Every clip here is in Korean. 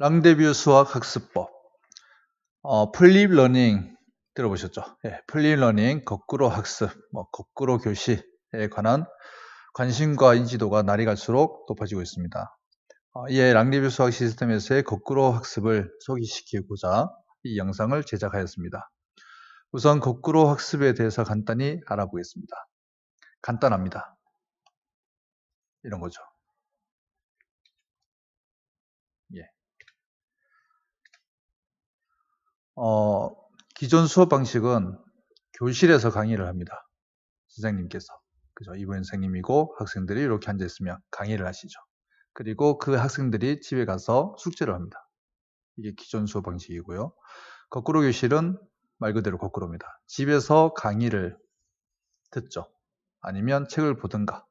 랑데뷰 수학 학습법. 플립 러닝 들어보셨죠? 예, 플립 러닝, 거꾸로 학습, 거꾸로 교시에 관한 관심과 인지도가 날이 갈수록 높아지고 있습니다. 이에 랑데뷰 수학 시스템에서의 거꾸로 학습을 소개시키고자 이 영상을 제작하였습니다. 우선 거꾸로 학습에 대해서 간단히 알아보겠습니다. 간단합니다. 이런 거죠. 예. 기존 수업 방식은 교실에서 강의를 합니다. 선생님께서. 그죠? 이분 선생님이고 학생들이 이렇게 앉아있으면 강의를 하시죠. 그리고 그 학생들이 집에 가서 숙제를 합니다. 이게 기존 수업 방식이고요. 거꾸로 교실은 말 그대로 거꾸로입니다. 집에서 강의를 듣죠. 아니면 책을 보든가.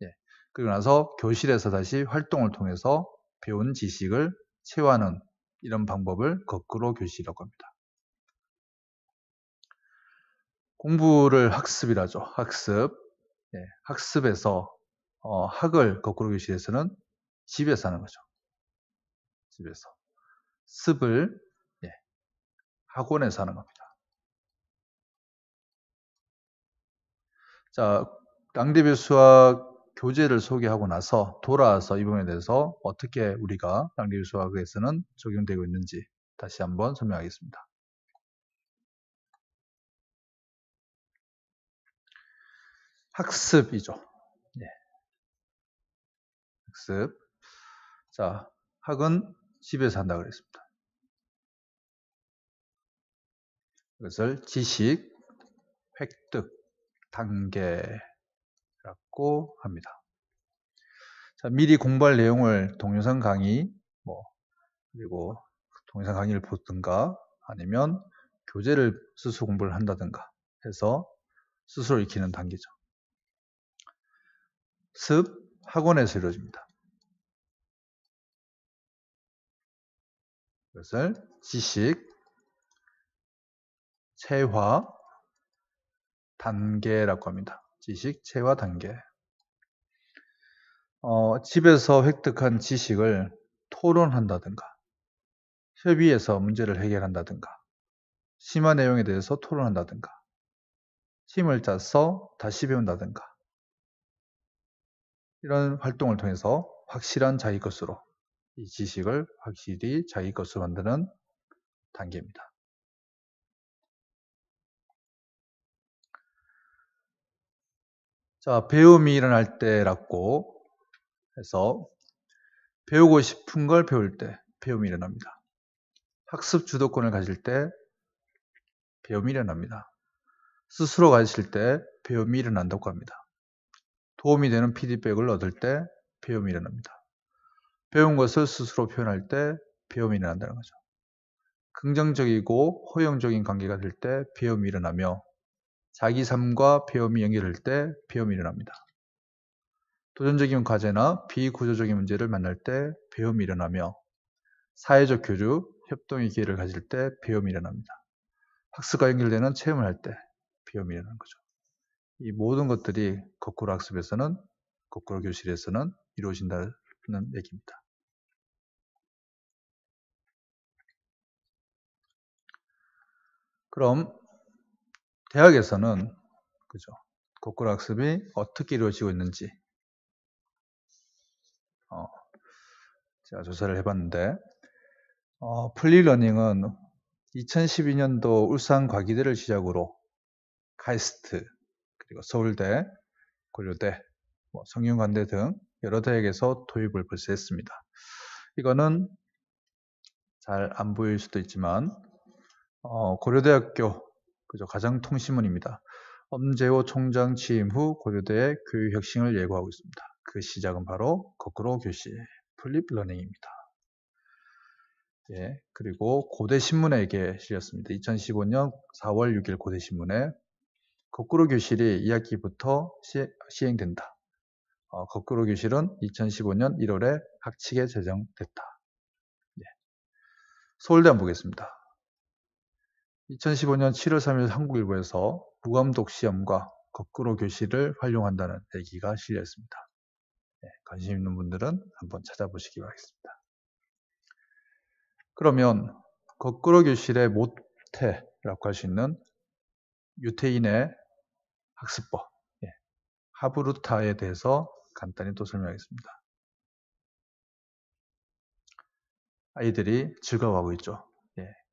예. 그리고 나서 교실에서 다시 활동을 통해서 배운 지식을 체화하는 이런 방법을 거꾸로 교실이라고 합니다. 공부를 학습이라죠. 학습. 예, 학습에서 학을 거꾸로 교실에서는 집에서 하는 거죠. 집에서. 습을 학원에서 하는 겁니다. 자, 랑데뷰 수학 교재를 소개하고 나서 돌아와서 이 부분에 대해서 어떻게 우리가 랑데뷰 수학에서는 적용되고 있는지 다시 한번 설명하겠습니다. 학습이죠. 예. 학습. 자, 학은 집에서 한다고 그랬습니다. 이것을 지식, 획득, 단계라고 합니다. 자, 미리 공부할 내용을 동영상 강의, 그리고 동영상 강의를 보든가 아니면 교재를 스스로 공부를 한다든가 해서 스스로 익히는 단계죠. 습, 학원에서 이루어집니다. 이것을 지식, 체화, 단계라고 합니다. 지식, 체화, 단계. 집에서 획득한 지식을 토론한다든가 협의해서 문제를 해결한다든가 심화 내용에 대해서 토론한다든가 팀을 짜서 다시 배운다든가 이런 활동을 통해서 확실한 자기 것으로 이 지식을 확실히 자기 것으로 만드는 단계입니다. 자, 배움이 일어날 때라고 해서 배우고 싶은 걸 배울 때 배움이 일어납니다. 학습 주도권을 가질 때 배움이 일어납니다. 스스로 가르칠 때 배움이 일어난다고 합니다. 도움이 되는 피드백을 얻을 때 배움이 일어납니다. 배운 것을 스스로 표현할 때 배움이 일어난다는 거죠. 긍정적이고 호용적인 관계가 될 때 배움이 일어나며 자기 삶과 배움이 연결될 때 배움이 일어납니다. 도전적인 과제나 비구조적인 문제를 만날 때 배움이 일어나며 사회적 교류, 협동의 기회를 가질 때 배움이 일어납니다. 학습과 연결되는 체험을 할 때 배움이 일어나는 거죠. 이 모든 것들이 거꾸로 학습에서는, 거꾸로 교실에서는 이루어진다는 얘기입니다. 그럼 대학에서는 그죠? 거꾸로 학습이 어떻게 이루어지고 있는지 제가 조사를 해봤는데 플리러닝은 2012년도 울산 과기대를 시작으로 카이스트, 그리고 서울대, 고려대, 성균관대 등 여러 대학에서 도입을 벌써 했습니다. 이거는 잘 안 보일 수도 있지만 고려대학교 그죠? 가정통신문입니다. 엄재호 총장 취임 후 고려대의 교육혁신을 예고하고 있습니다. 그 시작은 바로 거꾸로 교실, 플립러닝입니다. 예, 그리고 고대신문에게 실렸습니다. 2015년 4월 6일 고대신문에 거꾸로 교실이 2학기부터 시행된다. 거꾸로 교실은 2015년 1월에 학칙에 제정됐다. 예. 서울대 한번 보겠습니다. 2015년 7월 3일 한국일보에서 무감독 시험과 거꾸로 교실을 활용한다는 얘기가 실려있습니다. 예, 관심 있는 분들은 한번 찾아보시기 바라겠습니다. 그러면 거꾸로 교실의 모태라고 할 수 있는 유태인의 학습법, 하브루타에 대해서 간단히 또 설명하겠습니다. 아이들이 즐거워하고 있죠.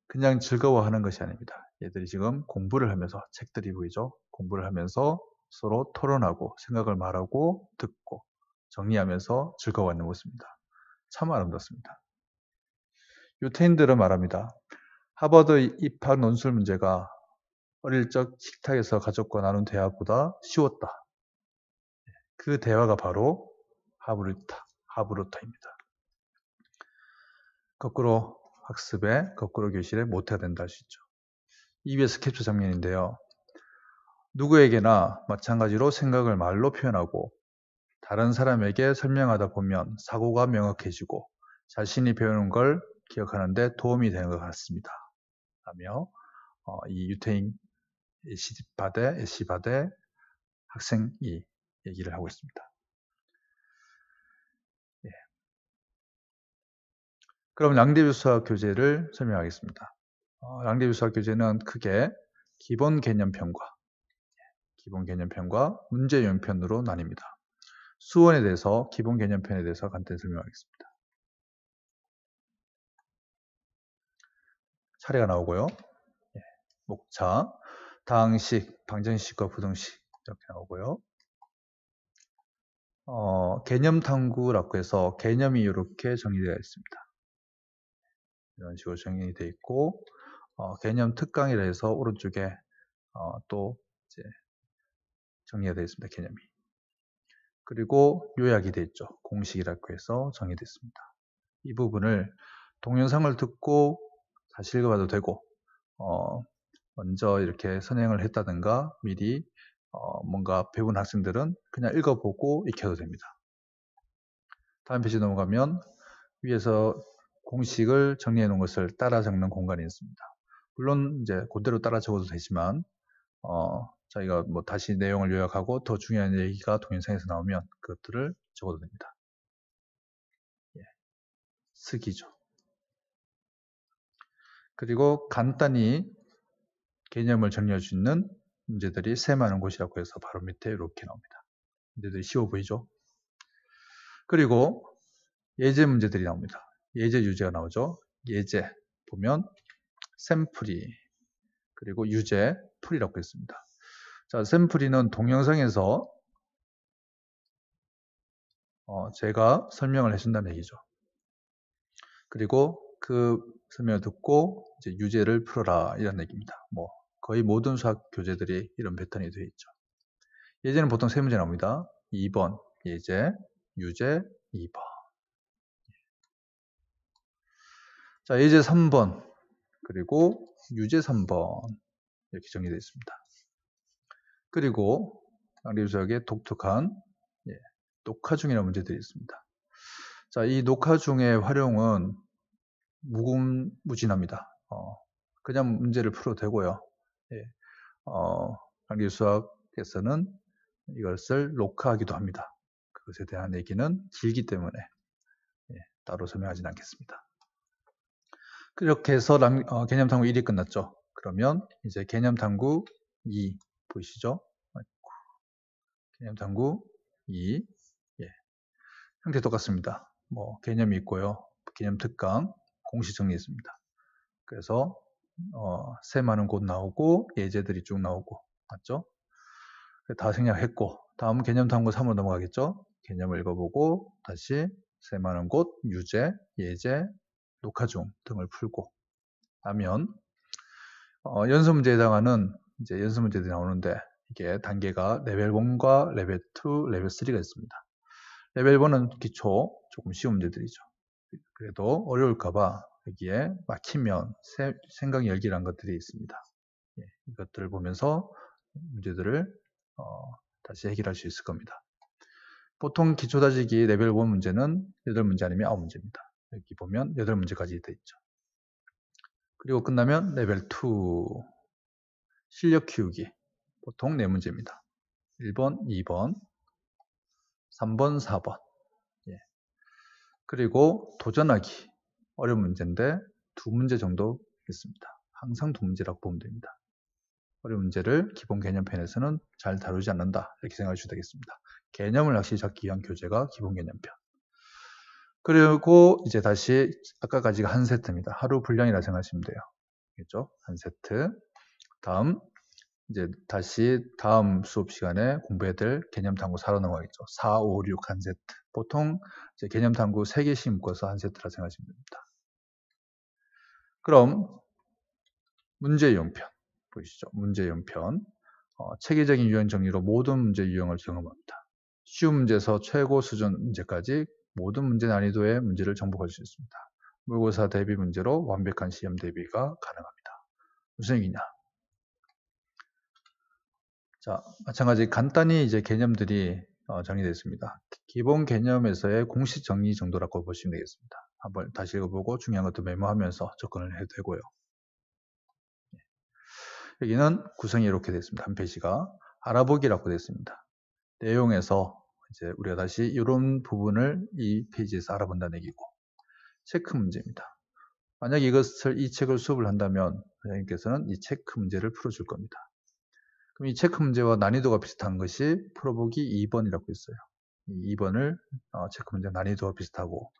그냥 즐거워하는 것이 아닙니다. 얘들이 지금 공부를 하면서, 책들이 보이죠? 공부를 하면서 서로 토론하고 생각을 말하고 듣고 정리하면서 즐거워하는 모습입니다. 참 아름답습니다. 유태인들은 말합니다. 하버드 입학 논술 문제가 어릴 적 식탁에서 가족과 나눈 대화보다 쉬웠다. 그 대화가 바로 하브루타입니다. 거꾸로 학습에, 거꾸로 교실에 모태가 된다 할 수 있죠. EBS 캡처 장면인데요. 누구에게나 마찬가지로 생각을 말로 표현하고 다른 사람에게 설명하다 보면 사고가 명확해지고 자신이 배우는 걸 기억하는 데 도움이 되는 것 같습니다. 라며 이 유태인 에시바데 학생이 얘기를 하고 있습니다. 그럼 랑데뷰 수학 교재를 설명하겠습니다. 랑데뷰 수학 교재는 크게 기본 개념편과 문제 유형편으로 나뉩니다. 수원에 대해서 기본 개념편에 대해서 간단히 설명하겠습니다. 사례가 나오고요. 목차, 다항식, 방정식과 부등식 이렇게 나오고요. 개념 탐구라고 해서 개념이 이렇게 정리되어 있습니다. 이런 식으로 정리되어 있고 개념 특강이라 해서 오른쪽에 또 이제 정리가 되어 있습니다. 개념이. 그리고 요약이 되어 있죠. 공식이라고 해서 정리되어 있습니다. 이 부분을 동영상을 듣고 다시 읽어봐도 되고 먼저 이렇게 선행을 했다든가 미리 뭔가 배운 학생들은 그냥 읽어보고 익혀도 됩니다. 다음 페이지 넘어가면 위에서 공식을 정리해 놓은 것을 따라 적는 공간이 있습니다. 물론 이제 그대로 따라 적어도 되지만 저희가 뭐 다시 내용을 요약하고 더 중요한 얘기가 동영상에서 나오면 그것들을 적어도 됩니다. 쓰기죠. 그리고 간단히 개념을 정리할 수 있는 문제들이 새 많은 곳이라고 해서 바로 밑에 이렇게 나옵니다. 문제들이 쉬워 보이죠? 그리고 예제 문제들이 나옵니다. 예제 유제가 나오죠. 예제 보면 샘플이 그리고 유제 풀이라고 했습니다. 자, 샘플이는 동영상에서 제가 설명을 해준다는 얘기죠. 그리고 그 설명을 듣고 이제 유제를 풀어라 이런 얘기입니다. 뭐 거의 모든 수학 교재들이 이런 패턴이 되어 있죠. 예제는 보통 세 문제 나옵니다. 2번 예제, 유제 2번. 자, 예제 3번 그리고 유제 3번 이렇게 정리되어 있습니다. 그리고 랑데뷰 수학의 독특한 녹화 중이라는 문제들이 있습니다. 자, 이 녹화 중의 활용은 무궁무진합니다. 그냥 문제를 풀어도 되고요. 랑데뷰 수학에서는 이것을 녹화하기도 합니다. 그것에 대한 얘기는 길기 때문에 따로 설명하지는 않겠습니다. 그렇게 해서 개념 탐구 1이 끝났죠. 그러면 이제 개념 탐구 2 보이시죠? 개념 탐구 2 형태 똑같습니다. 뭐 개념이 있고요. 개념 특강 공식 정리했습니다. 그래서 새 많은 곳 나오고 예제들이 쭉 나오고 맞죠? 다 생략했고 다음 개념 탐구 3으로 넘어가겠죠? 개념을 읽어보고 다시 새 많은 곳, 유제, 예제, 녹화 중 등을 풀고 하면 연습 문제에 해당하는 이제 연습 문제들이 나오는데 이게 단계가 레벨 1과 레벨 2, 레벨 3가 있습니다. 레벨 1은 기초 조금 쉬운 문제들이죠. 그래도 어려울까봐 여기에 막히면 생각 열기란 것들이 있습니다. 이것들을 보면서 문제들을 다시 해결할 수 있을 겁니다. 보통 기초 다지기 레벨 1 문제는 8문제 아니면 9문제입니다. 여기 보면 8문제까지 되어 있죠. 그리고 끝나면 레벨 2 실력 키우기 보통 4문제입니다. 1번, 2번, 3번, 4번 그리고 도전하기 어려운 문제인데 두 문제 정도 있습니다. 항상 두 문제라고 보면 됩니다. 어려운 문제를 기본 개념편에서는 잘 다루지 않는다. 이렇게 생각하셔도 되겠습니다. 개념을 확실히 잡기 위한 교재가 기본 개념편. 그리고 이제 다시 아까까지가 한 세트입니다. 하루 분량이라 생각하시면 돼요. 알겠죠? 한 세트. 다음 이제 다시 다음 수업 시간에 공부해야 될 개념 탐구 4로 넘어가겠죠. 4, 5, 6 한 세트. 보통 이제 개념 탐구 3개씩 묶어서 한 세트라 생각하시면 됩니다. 그럼 문제 유형편 보이시죠? 문제 유형편. 체계적인 유형 정리로 모든 문제 유형을 경험합니다. 쉬운 문제에서 최고 수준 문제까지 모든 문제 난이도의 문제를 정복할 수 있습니다. 모의고사 대비 문제로 완벽한 시험 대비가 가능합니다. 무슨 얘기냐? 자, 마찬가지 간단히 이제 개념들이 정리되어 있습니다. 기본 개념에서의 공식 정리 정도라고 보시면 되겠습니다. 한번 다시 읽어보고 중요한 것도 메모하면서 접근을 해도 되고요. 여기는 구성이 이렇게 되어 있습니다. 한 페이지가 알아보기라고 되어 있습니다. 내용에서 이제 우리가 다시 이런 부분을 이 페이지에서 알아본다는 얘기고, 체크 문제입니다. 만약 이 책을 수업을 한다면 선생님께서는 이 체크 문제를 풀어줄 겁니다. 그럼 이 체크 문제와 난이도가 비슷한 것이 풀어보기 2번이라고 있어요. 이 2번을 체크 문제 난이도가 비슷하고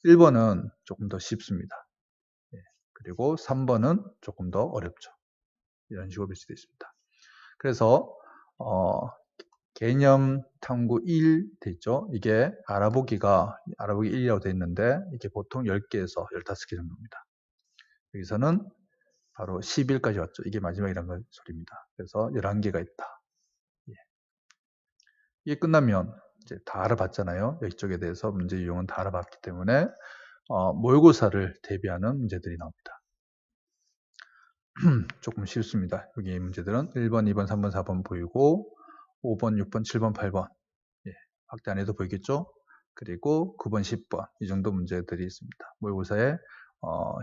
1번은 조금 더 쉽습니다. 그리고 3번은 조금 더 어렵죠. 이런 식으로 배치되어 있습니다. 그래서 개념 탐구 1 됐죠. 이게 알아보기 1이라고 되어 있는데 이게 보통 10개에서 15개 정도입니다. 여기서는 바로 10일까지 왔죠. 이게 마지막이라는 소리입니다. 그래서 11개가 있다. 이게 끝나면 이제 다 알아봤잖아요. 이쪽에 대해서 문제 유형은 다 알아봤기 때문에 모의고사를 대비하는 문제들이 나옵니다. 조금 쉽습니다. 여기 문제들은 1번, 2번, 3번, 4번 보이고 5번, 6번, 7번, 8번 확대 안 해도 보이겠죠? 그리고 9번, 10번 이 정도 문제들이 있습니다. 모의고사에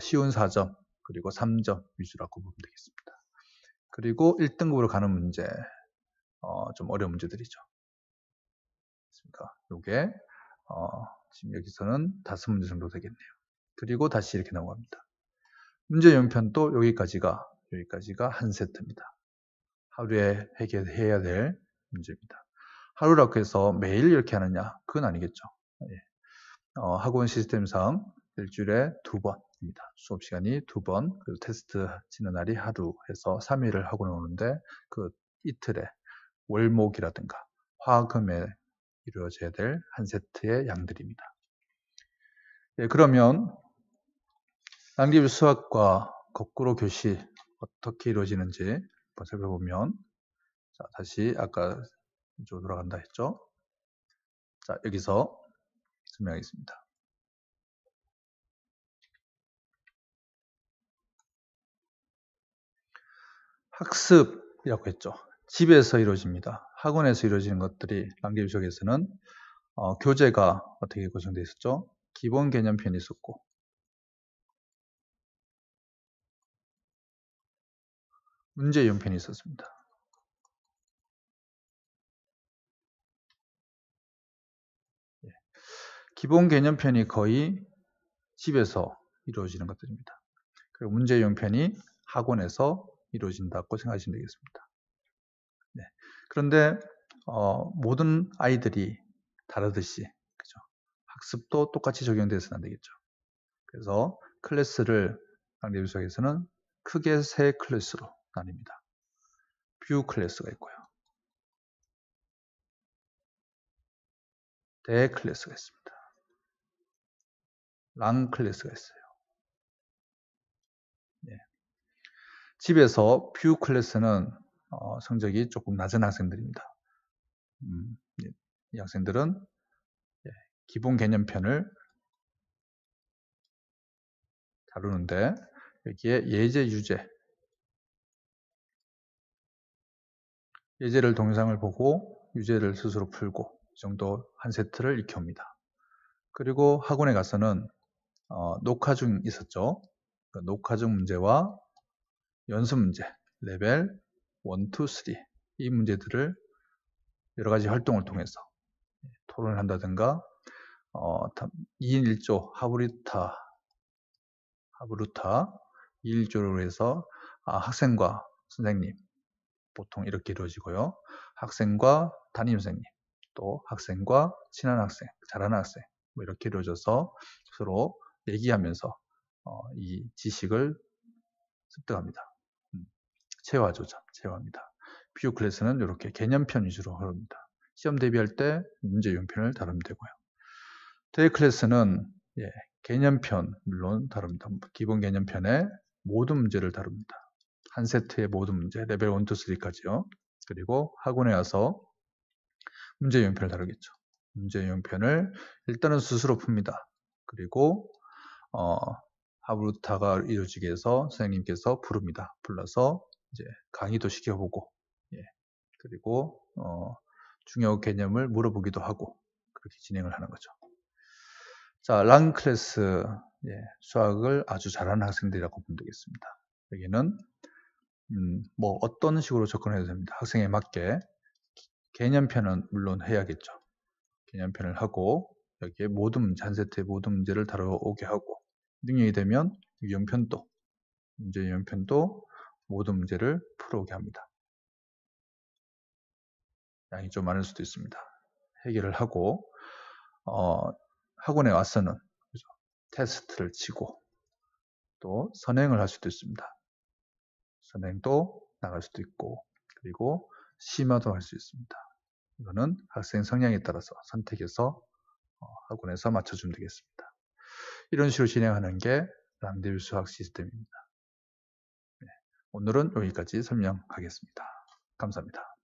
쉬운 4점 그리고 3점 위주라고 보면 되겠습니다. 그리고 1등급으로 가는 문제 좀 어려운 문제들이죠. 요게 지금 여기서는 5문제 정도 되겠네요. 그리고 다시 이렇게 넘어갑니다. 문제 연편도 여기까지가 한 세트입니다. 하루에 해결해야 될 문제입니다. 하루라고 해서 매일 이렇게 하느냐? 그건 아니겠죠. 학원 시스템상 일주일에 2번입니다. 수업 시간이 2번, 그리고 테스트 치는 날이 하루 해서 3일을 학원에 오는데 그 이틀에 월목이라든가 화금에 이루어져야 될 한 세트의 양들입니다. 그러면 낭기비 수학과 거꾸로 교시 어떻게 이루어지는지 한번 살펴보면 자, 다시 아까 이쪽으로 돌아간다 했죠. 자, 여기서 설명하겠습니다. 학습이라고 했죠. 집에서 이루어집니다. 학원에서 이루어지는 것들이 낭기비 수학에서는 교재가 어떻게 구성되어 있었죠? 기본 개념편이 있었고 문제 유형편이 있었습니다. 기본 개념편이 거의 집에서 이루어지는 것들입니다. 그리고 문제 유형편이 학원에서 이루어진다고 생각하시면 되겠습니다. 네. 그런데 모든 아이들이 다르듯이 그죠? 학습도 똑같이 적용돼서는 안 되겠죠. 그래서 클래스를 낭비비 수학에서는 크게 3클래스로 나뉩니다. 뷰 클래스가 있고요. 대 클래스가 있습니다. 랑 클래스가 있어요. 네. 집에서 뷰 클래스는 성적이 조금 낮은 학생들입니다. 이 학생들은 기본 개념편을 다루는데 여기에 예제, 유제, 예제를 동영상을 보고 유제를 스스로 풀고 이 정도 한 세트를 익혀옵니다. 그리고 학원에 가서는 녹화 중 있었죠. 그 녹화 중 문제와 연습 문제, 레벨 1, 2, 3 이 문제들을 여러 가지 활동을 통해서 토론을 한다든가 2인 1조 하브리타 하브루타 2:1조로 해서 학생과 선생님 보통 이렇게 이루어지고요. 학생과 담임선생님, 또 학생과 친한 학생, 잘하는 학생 뭐 이렇게 이루어져서 서로 얘기하면서 이 지식을 습득합니다. 체화죠, 체화입니다. 비교 클래스는 이렇게 개념편 위주로 흐릅니다. 시험 대비할 때 문제 유형편을 다루면 되고요. 데이 클래스는 개념편 물론 다룹니다. 기본 개념편에 모든 문제를 다룹니다. 한 세트의 모든 문제, 레벨 1, 2, 3까지요. 그리고 학원에 와서 문제 유형편을 다루겠죠. 문제 유형편을 일단은 스스로 풉니다. 그리고 하브루타가 이루어지게 해서 선생님께서 부릅니다. 불러서 이제 강의도 시켜보고, 그리고 중요 개념을 물어보기도 하고 그렇게 진행을 하는 거죠. 자, 랑 클래스 수학을 아주 잘하는 학생들이라고 보면 되겠습니다. 여기는 뭐 어떤 식으로 접근해도 됩니다. 학생에 맞게 개념편은 물론 해야겠죠. 개념편을 하고 여기에 모든 문제, 한 세트의 모든 문제를 다뤄오게 하고 능력이 되면 유형편도, 문제 유형편도 모든 문제를 풀어오게 합니다. 양이 좀 많을 수도 있습니다. 해결을 하고 학원에 와서는 그죠? 테스트를 치고 또 선행을 할 수도 있습니다. 선행도 나갈 수도 있고 그리고 심화도 할 수 있습니다. 이거는 학생 성향에 따라서 선택해서 학원에서 맞춰주면 되겠습니다. 이런 식으로 진행하는 게 람데빌 수학 시스템입니다. 오늘은 여기까지 설명하겠습니다. 감사합니다.